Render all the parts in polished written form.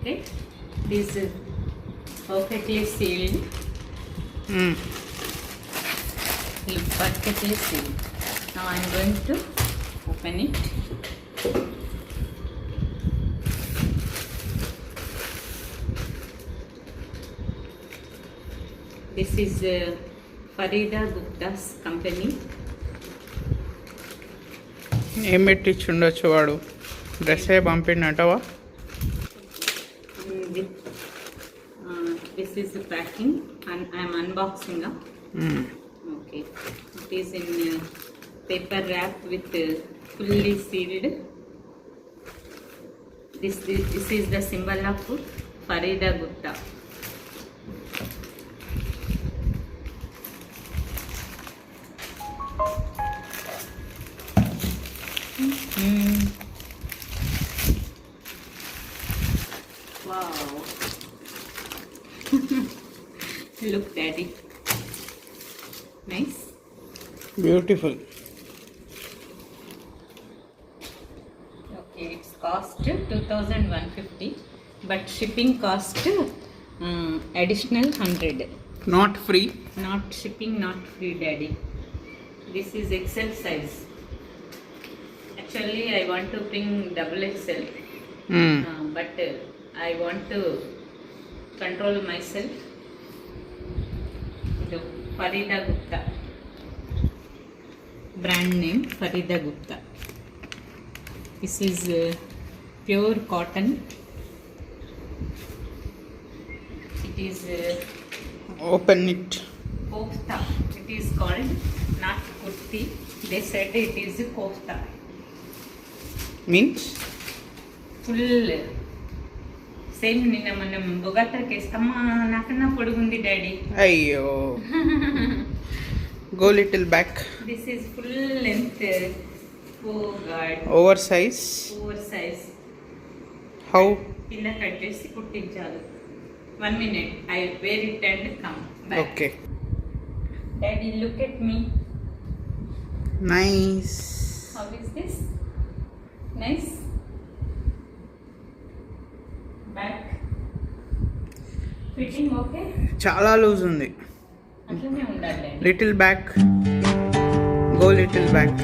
Okay, this is perfectly sealed. Look, perfectly sealed. Now I'm going to open it. This is Farida Gupta's company. ఏం పెట్టించి ఉండొచ్చు వాడు dress ఏ పంపిండటవా This is the packing and I am unboxing. Okay, it is in paper wrap with fully sealed. This is the symbol of Farida Gupta. Wow. Look, Daddy. Nice. Beautiful Okay, it's cost 2,150, but shipping cost additional 100. Not free Not shipping, not free, Daddy. This is XL size. Actually, I want to bring double XL, but I want to control myself. So, Farida Gupta. Brand name Farida Gupta. This is pure cotton. It is open it kofta. It is called, not kurti. They said it is kofta. Means full same నిన్న మనం బొగాతకి వేస్తామా నాకన్నా పొడుగుంది daddy. అయ్యో go little back this is full length. Oh God, over size over size. How కింద cut చేసి కుట్టించాలి. 1 minute, I wear it and come back. Okay Daddy, look at me. Nice How is this? Nice. Back. Fitting okay? చాలా loose ఉంది అట్లనే ఉండాలి. Little back go little back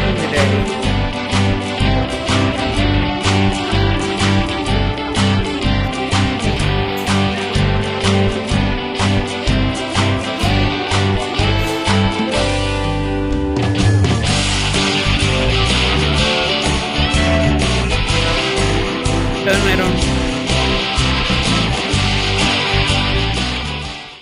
ఉంది daddy Turn around.